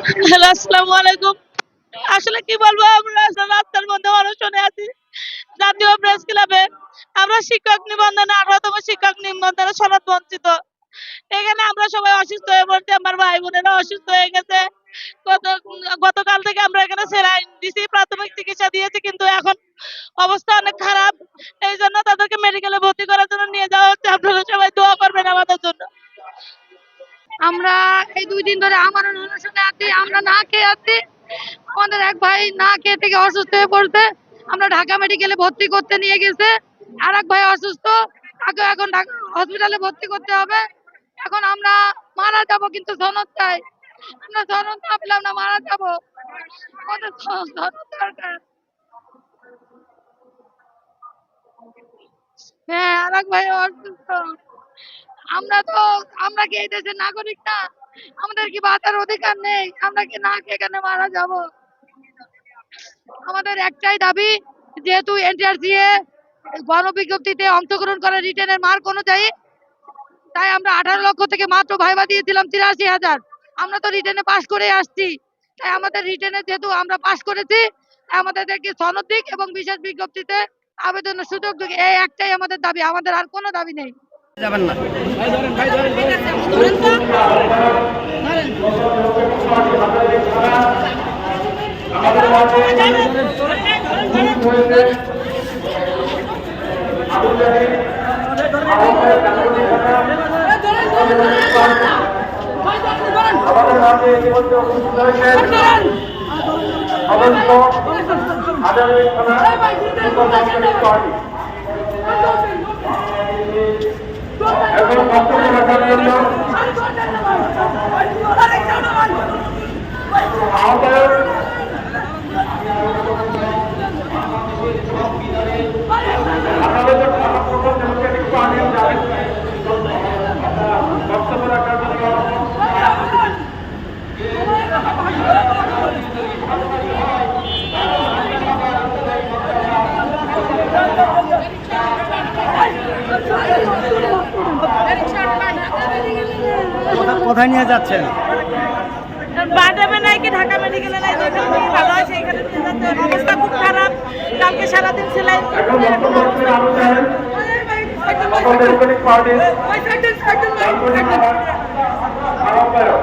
Hello, আসসালামু আলাইকুম। আসলে কি বলবো, আমরা আসলে রাস্তার মধ্যে অনশনে আছি। জাতীয় প্রেস ক্লাবে আমরা শিক্ষক নিবন্ধনে 18তম শিক্ষক নিবন্ধনে সনদ বঞ্চিত। এখানে আমরা সবাই অসুস্থ হয়ে পড়ছি। আমার ভাই বোনেরা অসুস্থ হয়ে গেছে। গত গতকাল থেকে আমরা এখানে সেলাইন দিছি, প্রাথমিক চিকিৎসা দিয়েছি, কিন্তু এখন অবস্থা অনেক খারাপ। এই জন্য তাদেরকে মেডিকেলে ভর্তি করার জন্য নিয়ে যাওয়া হচ্ছে। আপনারা সবাই দোয়া করবেন আমাদের জন্য। আমরা এই 2 দিন ধরে আমার অনশনে আছি। আমরা না খেয়ে আছি। আমাদের এক ভাই না খেয়ে থেকে অসুস্থ হয়ে পড়ছে। আমরা ঢাকা মেডিকেলে ভর্তি করতে নিয়ে গেছে। আর এক ভাই অসুস্থ, তাকে এখন হসপিটালে ভর্তি করতে হবে। এখন আমরা মারা যাব, কিন্তু সনদ চাই। আমরা সনদ না পেলে আমরা মারা যাব। আমাদের সনদ দরকার। হ্যাঁ, আর এক ভাই অসুস্থ। আমরা তো আমরা কি এই দেশের নাগরিক না? আমাদের কি বাঁচার অধিকার নেই? আমরা কি না খেয়ে এখানে মারা যাব? আমাদের একটাই দাবি, যেহেতু এনটিআরসিএ গণবিজ্ঞপ্তিতে অংশগ্রহণ করে রিটেনের মার্ক অনুযায়ী, তাই আমরা 18 লক্ষ থেকে মাত্র ভাইবা দিয়েছিলাম 83,000। আমরা তো রিটেনে পাশ করে আসছি। তাই আমাদের রিটেনে যেহেতু আমরা পাশ করেছি, আমাদেরকে সনদ দিক এবং বিশেষ বিজ্ঞপ্তিতে আবেদনের সুযোগ দিক। এই একটাই আমাদের দাবি, আমাদের আর কোনো দাবি নেই। যাবেন না। আমাদের মাঝে ইতিমধ্যে উপস্থিত হয়েছেন সদস্য আদালত থানা পার্টি। এখন বক্তব্য রাখার জন্য আহ্বায়ক আদালতের ডেমোক্রেটিক পার্টি বক্তব্য রাখার জন্য কোথায় নিয়ে যাচ্ছেন? বাদামে নাই কি ঢাকা মেডিকেলে নাই, যেখানে থেকে ভালো হয় সেইখানে নিয়ে যেতে হবে। অবস্থা খুব খারাপ। কালকে সারাদিন সেলাই এখন বক্তব্য রাখছেন আরো জানেন ডেমোক্রেটিক পার্টির আহ্বায়ক